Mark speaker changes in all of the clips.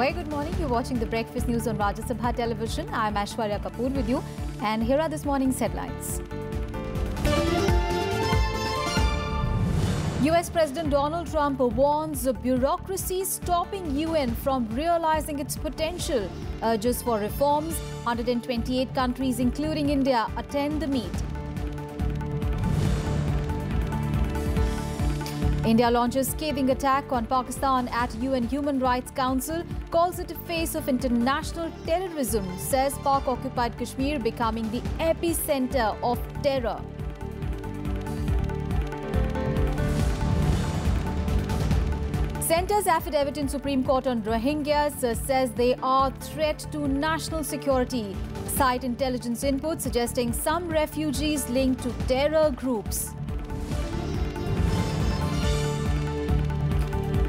Speaker 1: Very good morning. You're watching the Breakfast News on Rajya Sabha television. I'm Aishwarya Kapoor with you, and here are this morning's headlines. US President Donald Trump warns bureaucracy stopping UN from realizing its potential. Urges for reforms. 128 countries, including India, attend the meet. India launches scathing attack on Pakistan at UN Human Rights Council, calls it a face of international terrorism, says Pak-occupied Kashmir becoming the epicenter of terror. Centre's affidavit in Supreme Court on Rohingyas says they are a threat to national security. Cite intelligence input suggesting some refugees linked to terror groups.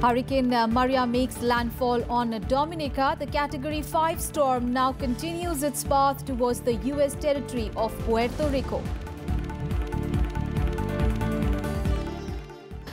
Speaker 1: Hurricane Maria makes landfall on Dominica. The Category 5 storm now continues its path towards the U.S. territory of Puerto Rico.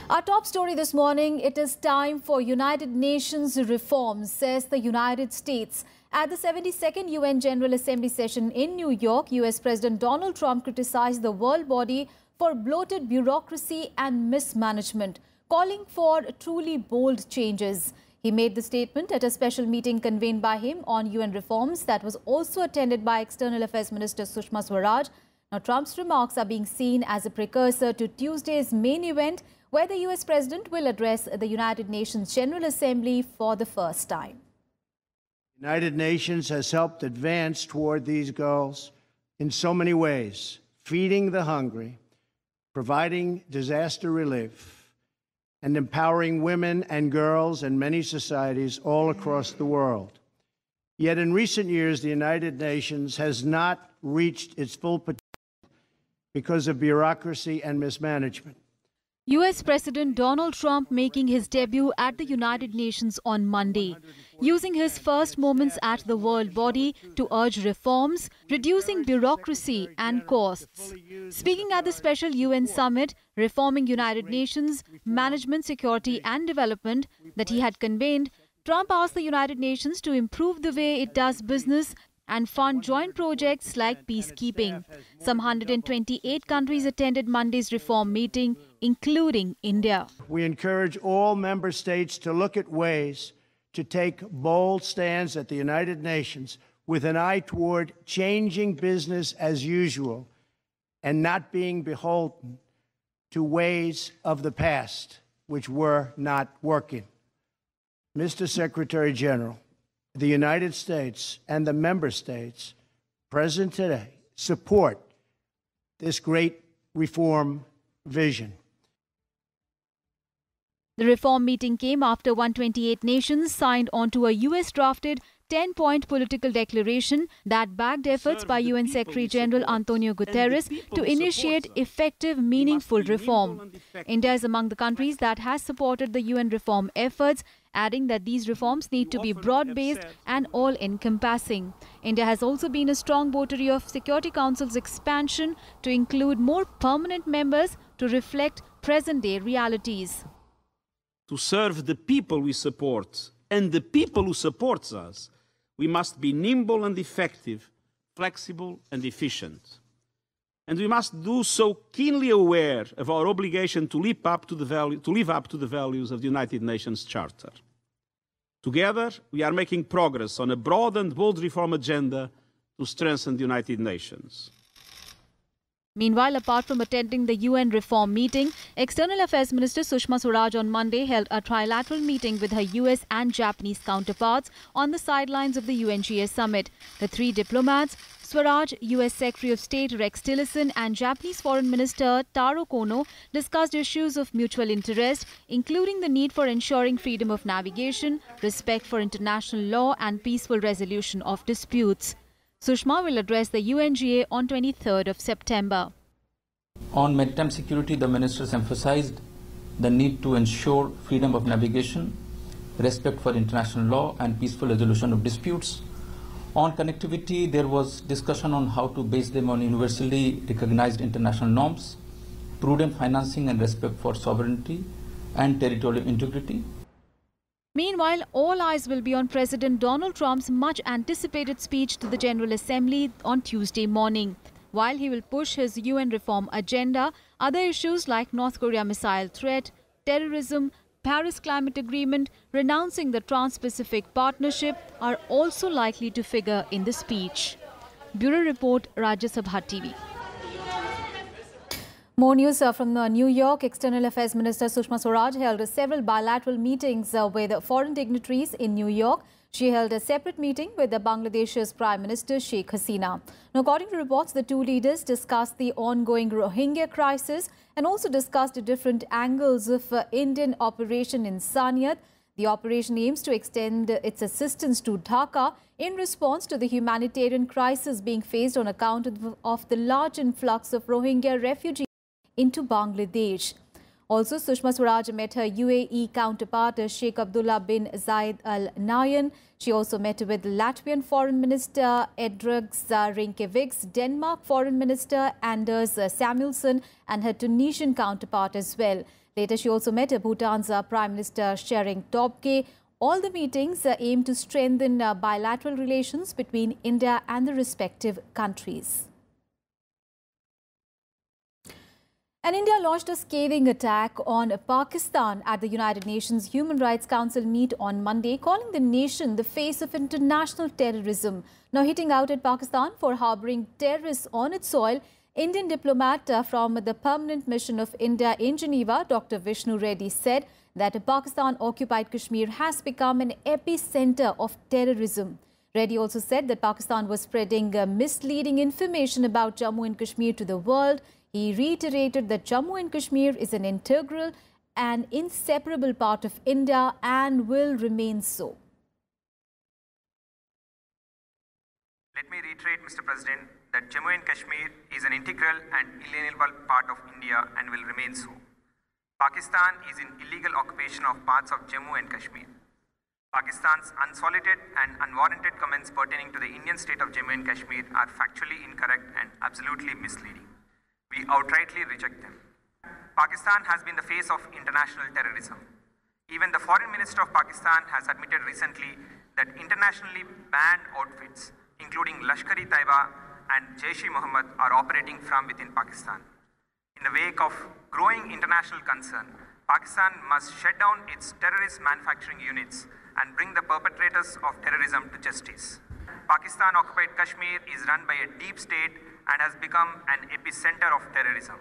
Speaker 1: Our top story this morning, it is time for United Nations reforms, says the United States. At the 72nd UN General Assembly session in New York, U.S. President Donald Trump criticized the world body for bloated bureaucracy and mismanagement, calling for truly bold changes. He made the statement at a special meeting convened by him on UN reforms that was also attended by External Affairs Minister Sushma Swaraj. Now, Trump's remarks are being seen as a precursor to Tuesday's main event, where the US President will address the United Nations General Assembly for the first time.
Speaker 2: The United Nations has helped advance toward these goals in so many ways: feeding the hungry, providing disaster relief, and empowering women and girls in many societies all across the world. Yet in recent years, the United Nations has not reached its full potential because of bureaucracy and mismanagement.
Speaker 1: US President Donald Trump making his debut at the United Nations on Monday, using his first moments at the world body to urge reforms, reducing bureaucracy and costs. Speaking at the special UN summit, Reforming United Nations, Management, Security and Development that he had convened, Trump asked the United Nations to improve the way it does business and fund joint projects like peacekeeping. Some 128 countries attended Monday's reform meeting, including India.
Speaker 2: We encourage all member states to look at ways to take bold stands at the United Nations with an eye toward changing business as usual and not being beholden to ways of the past which were not working. Mr. Secretary General, the United States and the member states present today support this great reform vision.
Speaker 1: The reform meeting came after 128 nations signed onto a US-drafted 10-point political declaration that backed efforts by UN Secretary General Antonio Guterres to initiate effective, meaningful reform. India is among the countries that has supported the UN reform efforts, adding that these reforms need to be broad-based and all-encompassing. India has also been a strong votary of Security Council's expansion to include more permanent members to reflect present-day realities.
Speaker 3: To serve the people we support and the people who support us, we must be nimble and effective, flexible and efficient. And we must do so keenly aware of our obligation to live up to the values of the United Nations Charter. Together, we are making progress on a broad and bold reform agenda to strengthen the United Nations.
Speaker 1: Meanwhile, apart from attending the UN reform meeting, External Affairs Minister Sushma Swaraj on Monday held a trilateral meeting with her US and Japanese counterparts on the sidelines of the UNGA summit. The three diplomats, Swaraj, US Secretary of State Rex Tillerson and Japanese Foreign Minister Taro Kono, discussed issues of mutual interest, including the need for ensuring freedom of navigation, respect for international law and peaceful resolution of disputes. Sushma will address the UNGA on 23rd of September.
Speaker 4: On maritime security, the ministers emphasized the need to ensure freedom of navigation, respect for international law and peaceful resolution of disputes. On connectivity, there was discussion on how to base them on universally recognized international norms, prudent financing and respect for sovereignty and territorial integrity.
Speaker 1: Meanwhile, all eyes will be on President Donald Trump's much-anticipated speech to the General Assembly on Tuesday morning. While he will push his UN reform agenda, other issues like North Korea missile threat, terrorism, Paris Climate Agreement, renouncing the Trans-Pacific Partnership are also likely to figure in the speech. Bureau Report, Rajya Sabha TV. More news from New York. External Affairs Minister Sushma Swaraj held several bilateral meetings with foreign dignitaries in New York. She held a separate meeting with Bangladesh's Prime Minister Sheikh Hasina. Now, according to reports, the two leaders discussed the ongoing Rohingya crisis and also discussed different angles of Indian operation in Saniat. The operation aims to extend its assistance to Dhaka in response to the humanitarian crisis being faced on account of the large influx of Rohingya refugees into Bangladesh. Also, Sushma Swaraj met her UAE counterpart Sheikh Abdullah bin Zayed Al Nahyan. She also met with Latvian Foreign Minister Edriks Rinkevics, Denmark Foreign Minister Anders Samuelsson and her Tunisian counterpart as well. Later, she also met Bhutan's Prime Minister Shering Tobgay. All the meetings aim to strengthen bilateral relations between India and the respective countries. And India launched a scathing attack on Pakistan at the United Nations Human Rights Council meet on Monday, calling the nation the face of international terrorism. Now, hitting out at Pakistan for harboring terrorists on its soil, Indian diplomat from the Permanent Mission of India in Geneva, Dr. Vishnu Reddy, said that Pakistan-occupied Kashmir has become an epicenter of terrorism. Reddy also said that Pakistan was spreading misleading information about Jammu and Kashmir to the world. He reiterated that Jammu and Kashmir is an integral and inseparable part of India and will remain so.
Speaker 5: Let me reiterate, Mr. President, that Jammu and Kashmir is an integral and inalienable part of India and will remain so. Pakistan is in illegal occupation of parts of Jammu and Kashmir. Pakistan's unsolicited and unwarranted comments pertaining to the Indian state of Jammu and Kashmir are factually incorrect and absolutely misleading. We outrightly reject them. Pakistan has been the face of international terrorism. Even the Foreign Minister of Pakistan has admitted recently that internationally banned outfits, including Lashkar-e-Taiba and Jaish-e-Mohammed, are operating from within Pakistan. In the wake of growing international concern, Pakistan must shut down its terrorist manufacturing units and bring the perpetrators of terrorism to justice. Pakistan-occupied Kashmir is run by a deep state and has become an epicenter of terrorism.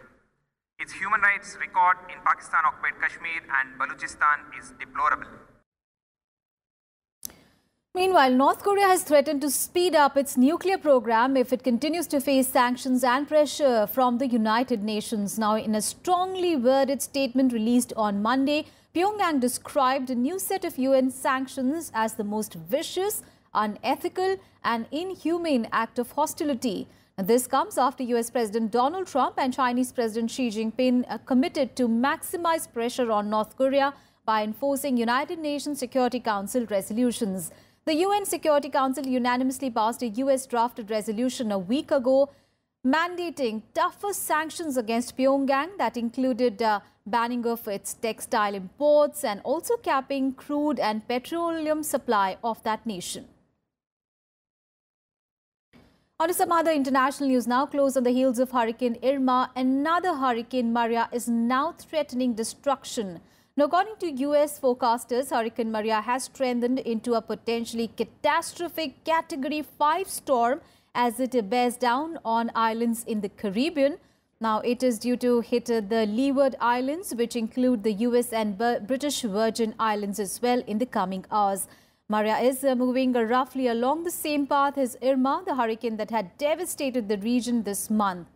Speaker 5: Its human rights record in Pakistan-occupied Kashmir and Balochistan is deplorable.
Speaker 1: Meanwhile, North Korea has threatened to speed up its nuclear program if it continues to face sanctions and pressure from the United Nations. Now, in a strongly worded statement released on Monday, Pyongyang described a new set of UN sanctions as the most vicious, unethical and inhumane act of hostility. This comes after US President Donald Trump and Chinese President Xi Jinping committed to maximize pressure on North Korea by enforcing United Nations Security Council resolutions. The UN Security Council unanimously passed a US drafted resolution a week ago mandating tougher sanctions against Pyongyang that included banning of its textile imports and also capping crude and petroleum supply of that nation. On to some other international news now. Close on the heels of Hurricane Irma, another Hurricane Maria is now threatening destruction. Now, according to US forecasters, Hurricane Maria has strengthened into a potentially catastrophic Category 5 storm as it bears down on islands in the Caribbean. Now, it is due to hit the Leeward Islands, which include the US and British Virgin Islands as well in the coming hours. Maria is moving roughly along the same path as Irma, the hurricane that had devastated the region this month.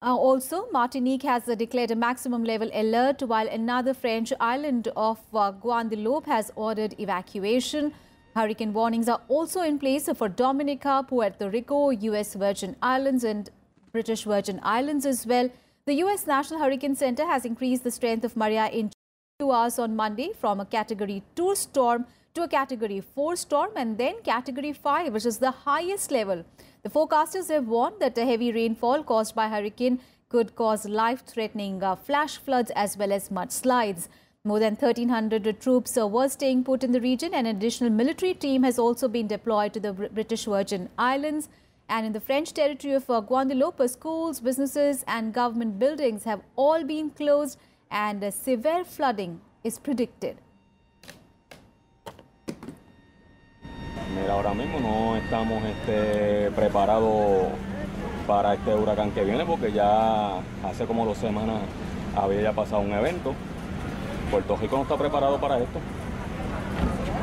Speaker 1: Also, Martinique has declared a maximum level alert, while another French island of Guadeloupe has ordered evacuation. Hurricane warnings are also in place for Dominica, Puerto Rico, US Virgin Islands and British Virgin Islands as well. The US National Hurricane Center has increased the strength of Maria in 2 hours on Monday from a Category 2 storm to a Category 4 storm and then Category 5, which is the highest level. The forecasters have warned that a heavy rainfall caused by hurricane could cause life-threatening flash floods as well as mudslides. More than 1,300 troops were staying put in the region. An additional military team has also been deployed to the British Virgin Islands. And in the French territory of Guadeloupe, schools, businesses and government buildings have all been closed and severe flooding is predicted.
Speaker 6: Mira, ahora mismo no estamos preparados para este huracán que viene porque ya hace como 2 semanas había ya pasado un evento. Puerto Rico no está preparado para esto.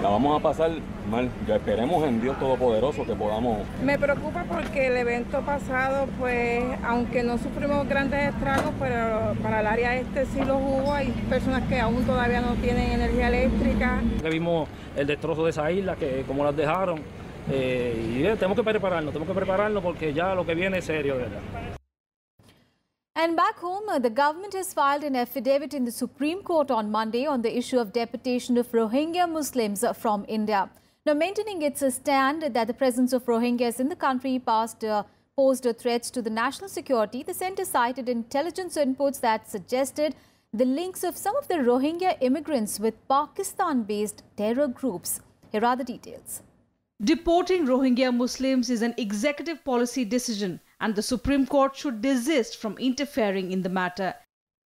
Speaker 6: La vamos a pasar mal. Ya esperemos en Dios Todopoderoso que podamos.
Speaker 7: Me preocupa porque el evento pasado, pues, aunque no sufrimos grandes estragos, pero para el área este sí los hubo. Hay personas que aún todavía no tienen energía eléctrica.
Speaker 8: Vimos el destrozo de esa isla, que como las dejaron. Y tenemos que prepararnos porque ya lo que viene es serio, de verdad.
Speaker 1: And back home, the government has filed an affidavit in the Supreme Court on Monday on the issue of deportation of Rohingya Muslims from India. Now, maintaining its stand that the presence of Rohingyas in the country posed threats to the national security, the centre cited intelligence inputs that suggested the links of some of the Rohingya immigrants with Pakistan-based terror groups. Here are the details.
Speaker 9: Deporting Rohingya Muslims is an executive policy decision, and the Supreme Court should desist from interfering in the matter.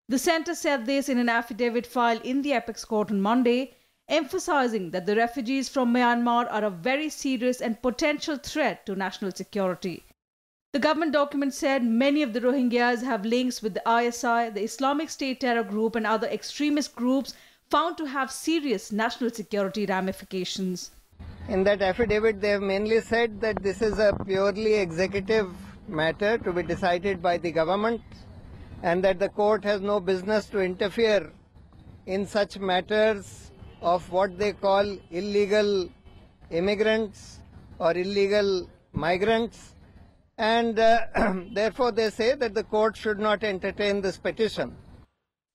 Speaker 9: The centre said this in an affidavit filed in the Apex Court on Monday, emphasizing that the refugees from Myanmar are a very serious and potential threat to national security. The government document said many of the Rohingyas have links with the ISI, the Islamic State terror group, and other extremist groups found to have serious national security ramifications.
Speaker 10: In that affidavit, they have mainly said that this is a purely executive matter to be decided by the government and that the court has no business to interfere in such matters of what they call illegal immigrants or illegal migrants, and therefore they say that the court should not entertain this petition.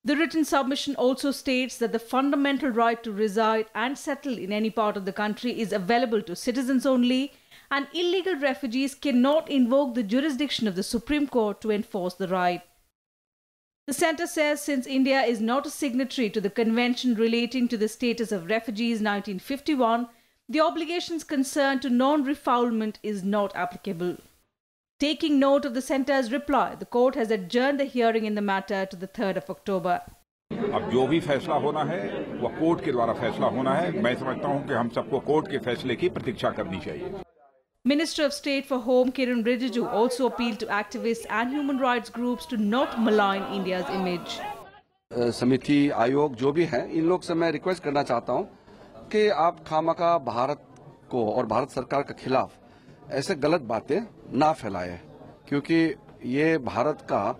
Speaker 9: The written submission also states that the fundamental right to reside and settle in any part of the country is available to citizens only, and illegal refugees cannot invoke the jurisdiction of the Supreme Court to enforce the right. The centre says since India is not a signatory to the Convention relating to the status of refugees 1951, the obligations concerned to non-refoulement is not applicable. Taking note of the centre's reply, the court has adjourned the hearing in the matter to the 3rd of October.
Speaker 11: अब जो भी फैसला होना है वो court के द्वारा फैसला होना है। मैं समझता हूं कि हम सबको कोर्ट के फैसले की प्रतीक्षा करनी चाहिए।
Speaker 9: Minister of State for Home Kiran Rijiju also appealed to activists and human rights groups to not malign India's image.
Speaker 12: समिति आयोग जो भी है, इन लोग से मैं रिक्वेस्ट करना चाहता हूं कि आप खामखा भारत को और भारत सरकार के खिलाफ ऐसे गलत बातें ना फैलाए, क्योंकि ये भारत का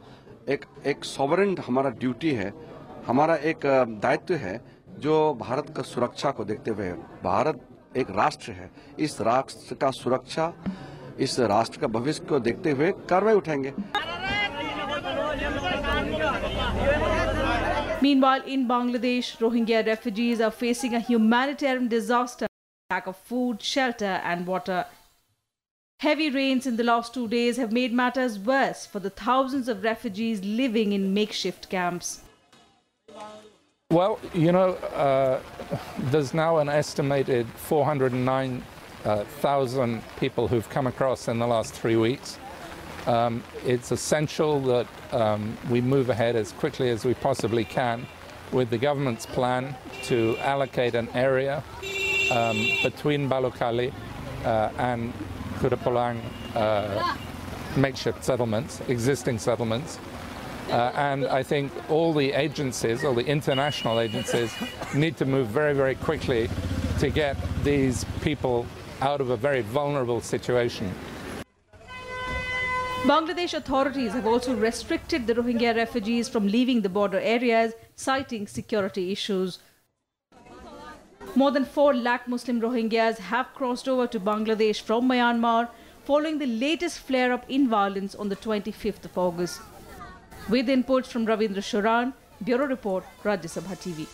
Speaker 12: एक सॉवरेन हमारा ड्यूटी है, हमारा एक दायित्व है जो भारत का सुरक्षा को देखते हुए, भारत एक राष्ट्र है, इस राष्ट्र का सुरक्षा, इस राष्ट्र का भविष्य को देखते हुए कार्रवाई उठाएंगे।
Speaker 9: Meanwhile, in Bangladesh, Rohingya refugees are facing a humanitarian disaster, lack of food, shelter and water. Heavy rains in the last 2 days have made matters worse for the thousands of refugees living in makeshift camps.
Speaker 13: Well, you know, there's now an estimated 409,000 people who've come across in the last 3 weeks. It's essential that we move ahead as quickly as we possibly can with the government's plan to allocate an area between Balokali and Kudapalang makeshift settlements, existing settlements. And I think all the agencies, all the international agencies, need to move very, very quickly to get these people out of a very vulnerable situation.
Speaker 9: Bangladesh authorities have also restricted the Rohingya refugees from leaving the border areas, citing security issues. More than 4 lakh Muslim Rohingyas have crossed over to Bangladesh from Myanmar following the latest flare-up in violence on the 25th of August. With inputs from Ravindra Shoran, Bureau Report, Rajya Sabha TV.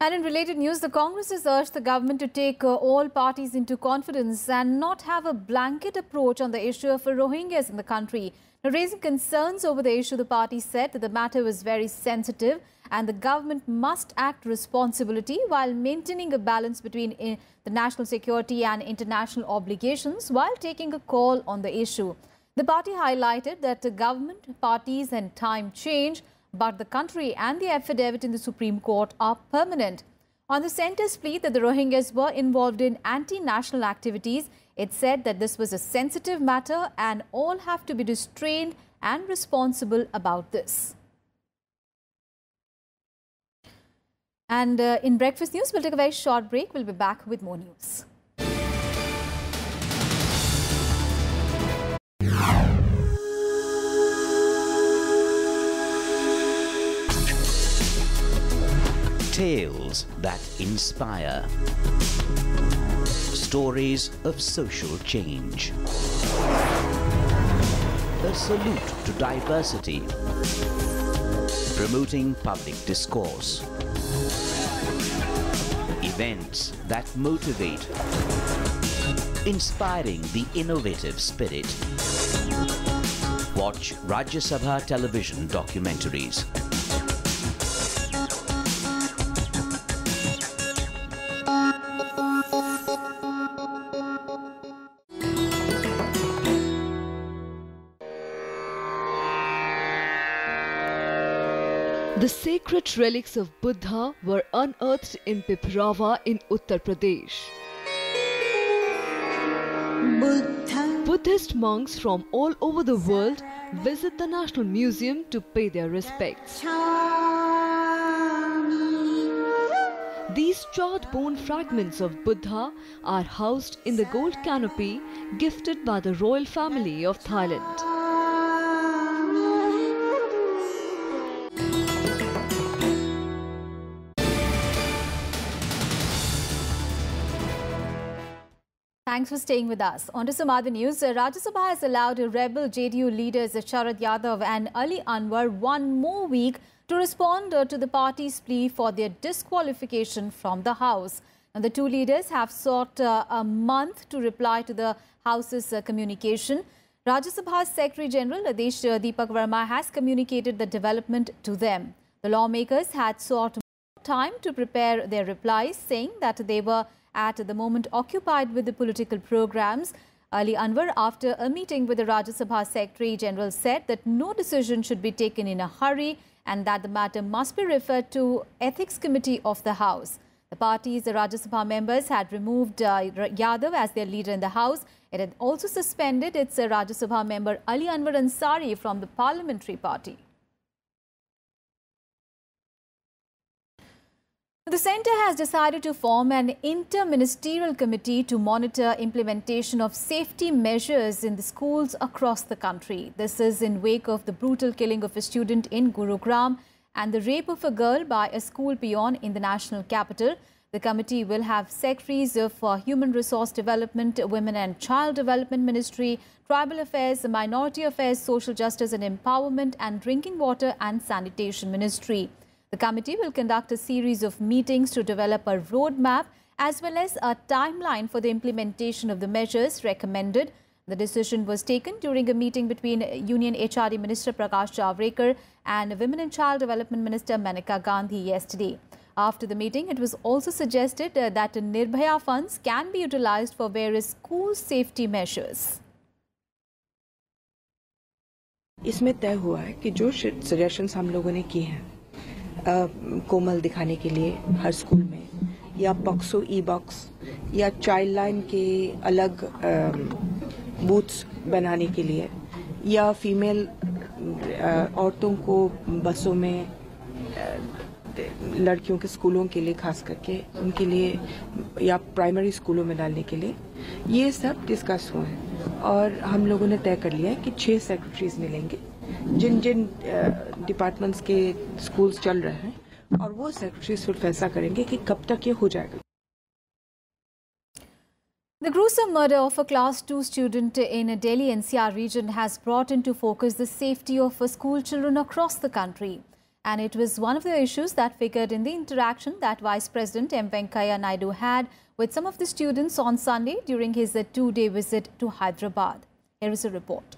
Speaker 1: And in related news, the Congress has urged the government to take all parties into confidence and not have a blanket approach on the issue of Rohingyas in the country. Now, raising concerns over the issue, the party said that the matter was very sensitive and the government must act responsibly while maintaining a balance between the national security and international obligations while taking a call on the issue. The party highlighted that the government, parties and time change, but the country and the affidavit in the Supreme Court are permanent. On the centre's plea that the Rohingyas were involved in anti-national activities, it said that this was a sensitive matter and all have to be restrained and responsible about this. And in Breakfast News, we'll take a very short break. We'll be back with more news.
Speaker 14: Tales that inspire. Stories of social change. A salute to diversity. Promoting public discourse. Events that motivate. Inspiring the innovative spirit. Watch Rajya Sabha television documentaries.
Speaker 15: The sacred relics of Buddha were unearthed in Piprava in Uttar Pradesh. Buddhist monks from all over the world visit the National Museum to pay their respects. These charred bone fragments of Buddha are housed in the gold canopy gifted by the royal family of Thailand.
Speaker 1: Thanks for staying with us. On to some other news. Rajya Sabha has allowed rebel JDU leaders Sharad Yadav and Ali Anwar one more week to respond to the party's plea for their disqualification from the House. Now, the two leaders have sought a month to reply to the House's communication. Rajya Sabha's Secretary General Adesh Deepak Verma has communicated the development to them. The lawmakers had sought more time to prepare their replies, saying that they were at the moment occupied with the political programs. Ali Anwar, after a meeting with the Rajya Sabha Secretary General, said that no decision should be taken in a hurry and that the matter must be referred to Ethics Committee of the House. The party's Rajya Sabha members had removed Yadav as their leader in the House. It had also suspended its Rajya Sabha member Ali Anwar Ansari from the parliamentary party. The centre has decided to form an interministerial committee to monitor implementation of safety measures in the schools across the country. This is in wake of the brutal killing of a student in Gurugram and the rape of a girl by a school peon in the national capital. The committee will have secretaries of Human Resource Development, Women and Child Development Ministry, Tribal Affairs, Minority Affairs, Social Justice and Empowerment, and Drinking Water and Sanitation Ministry. The committee will conduct a series of meetings to develop a roadmap as well as a timeline for the implementation of the measures recommended. The decision was taken during a meeting between Union HRD Minister Prakash Javadekar and Women and Child Development Minister Maneka Gandhi yesterday. After the meeting, it was also suggested that Nirbhaya funds can be utilized for various school safety measures.
Speaker 16: इसमें तय हुआ है कि जो suggestions हम लोगों ने किए हैं कोमल दिखाने के लिए हर स्कूल में या बॉक्सो ई बॉक्स या चाइल्ड लाइन के अलग बूथ्स बनाने के लिए या फीमेल औरतों को बसों में लड़कियों के स्कूलों के लिए खास करके उनके लिए या प्राइमरी स्कूलों में डालने के लिए ये सब डिस्कस हुए हैं और हम लोगों ने तय कर लिया है कि 6 सेक्रेटरीज मिलेंगे जिन जिन डिपार्टमेंट्स के स्कूल्स चल रहे हैं और वो सेक्रेटरीज फिर फैसला करेंगे कि कब तक ये हो जाएगा.
Speaker 1: The gruesome murder of a Class 2 student in a Delhi NCR region has brought into focus the safety of school children across the country. And it was one of the issues that figured in the interaction that Vice President M. Venkaiah Naidu had with some of the students on Sunday during his 2-day visit to Hyderabad. Here is a report.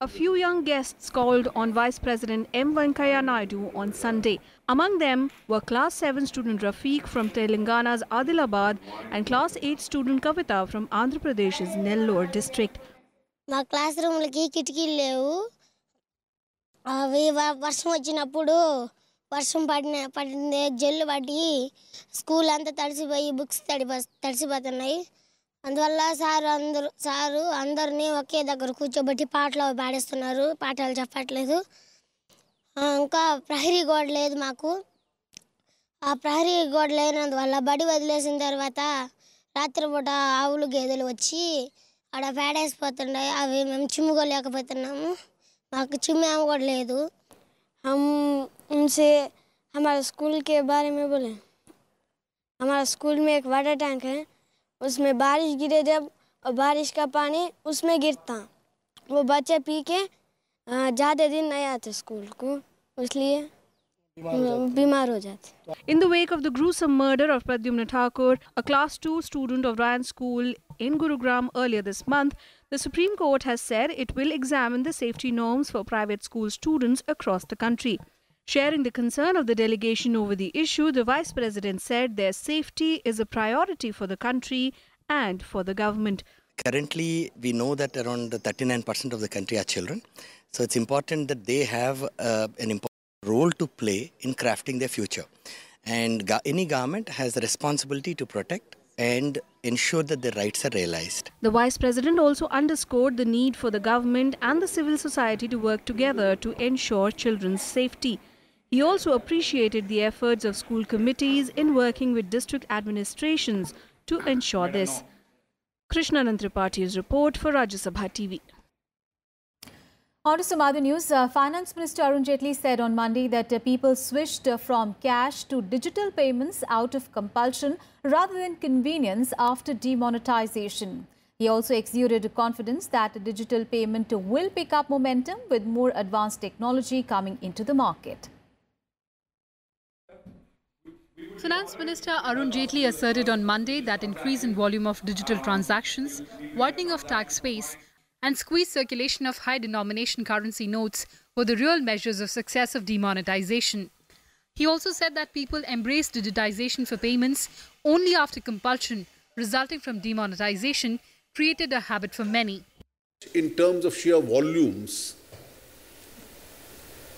Speaker 9: A few young guests called on Vice President M. Venkaiah Naidu on Sunday. Among them were Class 7 student Rafiq from Telangana's Adilabad and Class 8 student Kavita from Andhra Pradesh's Nellore district.
Speaker 17: మా class రూమ్లకి కిటికీలు లేవు. అవి వర్షం వచ్చినప్పుడు వర్షం పడింది జల్లు పడి స్కూల్ అంతా తడిసిపోయి బుక్స్ తడిసిపోతున్నాయి. అందువల్ల సారు అందరినీ ఒకే దగ్గర కూర్చోబెట్టి పాటలు పాడేస్తున్నారు. పాఠాలు చెప్పట్లేదు. ఇంకా ప్రహరీ గోడ లేదు మాకు. ఆ ప్రహరీ గోడ లేనందువల్ల బడి వదిలేసిన తర్వాత రాత్రిపూట ఆవులు గేదెలు వచ్చి ఆడ పేడేసిపోతున్నాయి. అవి మేము చిమ్ముకోలేకపోతున్నాము. మాకు చిమ్మేమో కూడా లేదు.
Speaker 18: हम उनसे हमारे स्कूल के बारे में बोले. हमारा स्कूल में एक वाटर टैंक है, उसमें बारिश गिरे जब और बारिश का पानी उसमें गिरता, वो बच्चे पी के ज़्यादा दिन नहीं आते स्कूल को, इसलिए बीमार हो जाते.
Speaker 9: In the wake of the gruesome murder of Pradyumna Thakur, a Class 2 student of Ryan School in Gurugram earlier this month, the Supreme Court has said it will examine the safety norms for private school students across the country. Sharing the concern of the delegation over the issue, the Vice President said their safety is a priority for the country and for the government.
Speaker 19: Currently, we know that around 39% of the country are children. So it's important that they have an important role to play in crafting their future. And any government has the responsibility to protect and ensure that their rights are realized.
Speaker 9: The Vice President also underscored the need for the government and the civil society to work together to ensure children's safety. He also appreciated the efforts of school committees in working with district administrations to ensure this. Krishnanand Tripaঠি's report for Rajya Sabha TV.
Speaker 1: On to some other news. Finance Minister Arun Shourie said on Monday that people switched from cash to digital payments out of compulsion rather than convenience after demonetization. He also exuded confidence that digital payment will pick up momentum with more advanced technology coming into the market.
Speaker 20: Finance Minister Arun Shourie asserted on Monday that increase in volume of digital transactions, widening of tax space and squeezed circulation of high-denomination currency notes were the real measures of success of demonetization. He also said that people embraced digitization for payments only after compulsion resulting from demonetization created a habit for many.
Speaker 21: In terms of sheer volumes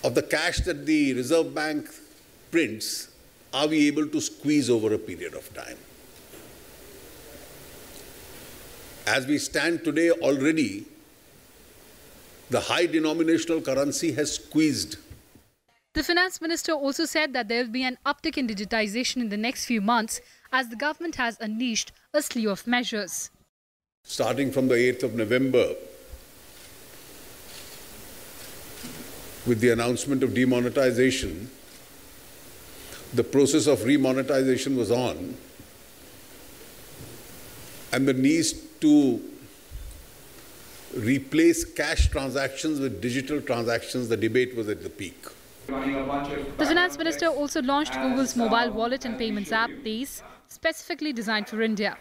Speaker 21: of the cash that the Reserve Bank prints, are we able to squeeze over a period of time? As we stand today already, the high denominational currency has squeezed.
Speaker 20: The Finance Minister also said that there will be an uptick in digitization in the next few months as the government has unleashed a slew of measures.
Speaker 21: Starting from the 8th of November, with the announcement of demonetization, the process of remonetization was on, and the need to replace cash transactions with digital transactions, the debate was at the peak.
Speaker 20: The Finance Minister also launched Google's mobile wallet and payments app, Days, specifically designed for India.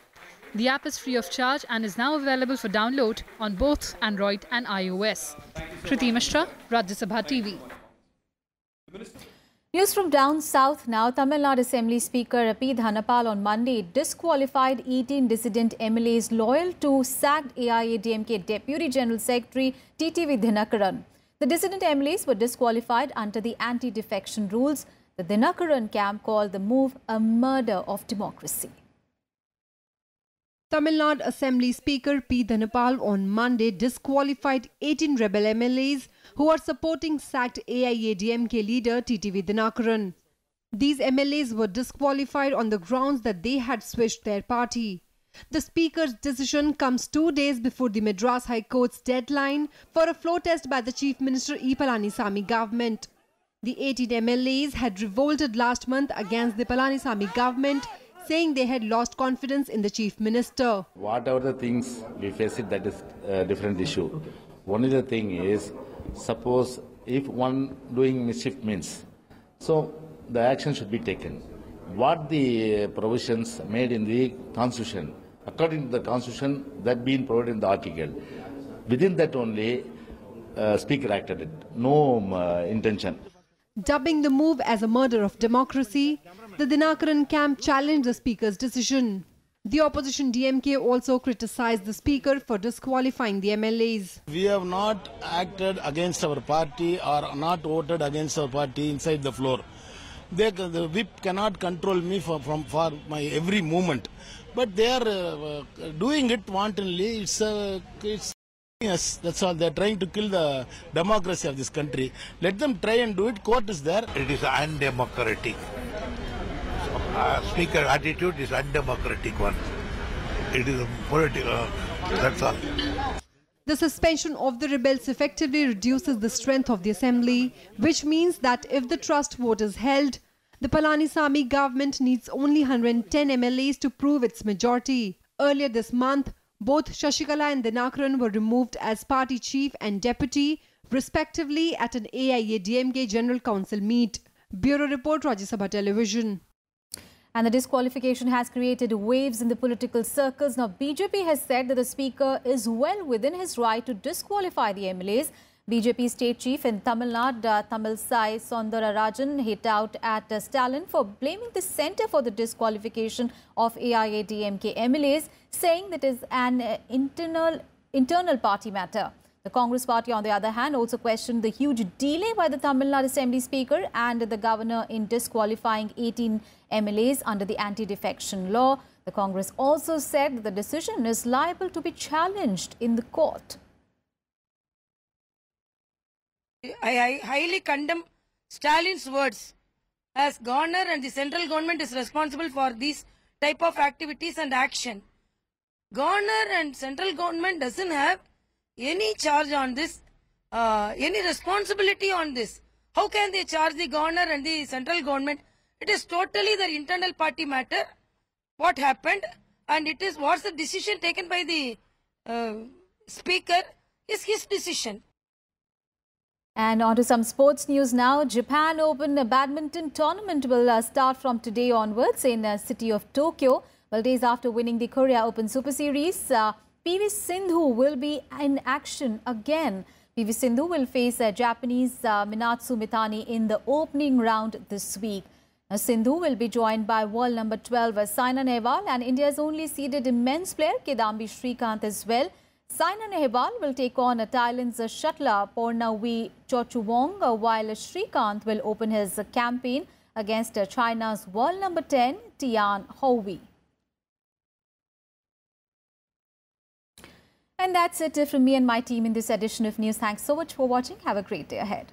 Speaker 20: The app is free of charge and is now available for download on both Android and iOS. Kriti Mishra, Rajya Sabha TV.
Speaker 1: News from down south now. Tamil Nadu Assembly Speaker P. Dhanapal on Monday disqualified 18 dissident MLAs loyal to sacked AIADMK Deputy General Secretary TTV Dinakaran. The dissident MLAs were disqualified under the anti-defection rules. The Dinakaran camp called the move a murder of democracy.
Speaker 22: Tamil Nadu Assembly Speaker P. Dhanapal on Monday disqualified 18 rebel MLAs who are supporting sacked AIADMK leader TTV Dinakaran. These MLAs were disqualified on the grounds that they had switched their party. The Speaker's decision comes 2 days before the Madras High Court's deadline for a floor test by the Chief Minister E. Palanisamy government. The 18 MLAs had revolted last month against the Palanisamy government, saying they had lost confidence in the Chief Minister.
Speaker 23: Whatever the things we face it, that is a different issue. Only the thing is, suppose if one doing mischief means, so the action should be taken. What the provisions made in the Constitution, according to the Constitution, that being provided in the article, within that only Speaker acted it. No intention.
Speaker 22: Dubbing the move as a murder of democracy, the Dinakaran camp challenged the Speaker's decision. The opposition DMK also criticized the Speaker for disqualifying the MLAs.
Speaker 2: We have not acted against our party or not voted against our party inside the floor. The whip cannot control me for my every movement. But they are doing it wantonly. It's yes, that's all. They are trying to kill the democracy of this country. Let them try and do it. Court is there.
Speaker 3: It is undemocratic. Speaker attitude is undemocratic one. It is political. That's all.
Speaker 22: The suspension of the rebels effectively reduces the strength of the assembly, which means that if the trust vote is held, the Palanisamy government needs only 110 MLAs to prove its majority. Earlier this month, both Shashikala and Dinakaran were removed as party chief and deputy, respectively, at an AIA-DMK General Council meet. Bureau Report, Rajya Sabha Television.
Speaker 1: And the disqualification has created waves in the political circles. Now, BJP has said that the Speaker is well within his right to disqualify the MLAs. BJP state chief in Tamil Nadu, Tamilisai Soundararajan, hit out at Stalin for blaming the centre for the disqualification of AIA-DMK MLAs, saying that it is an internal party matter. The Congress party, on the other hand, also questioned the huge delay by the Tamil Nadu Assembly Speaker and the governor in disqualifying 18 MLAs under the anti-defection law. The Congress also said that the decision is liable to be challenged in the court.
Speaker 4: I highly condemn Stalin's words, as governor and the central government is responsible for these type of activities and action. Governor and central government doesn't have any charge on this, any responsibility on this. How can they charge the governor and the central government? It is totally their internal party matter, what happened, and it is what's the decision taken by the speaker is his decision.
Speaker 1: And on to some sports news now. Japan Open badminton tournament will start from today onwards in the city of Tokyo. Well, days after winning the Korea Open Super Series, PV Sindhu will be in action again. PV Sindhu will face Japanese Minatsu Mitani in the opening round this week. Now, Sindhu will be joined by world number 12 Saina Nehwal and India's only seeded men's player Kidambi Srikanth as well. Saina Nehwal will take on Thailand's shuttler Pornawi Chochuwong, while Srikanth will open his campaign against China's world number 10 Tian Houyi. And that's it from me and my team in this edition of News. Thanks so much for watching. Have a great day ahead.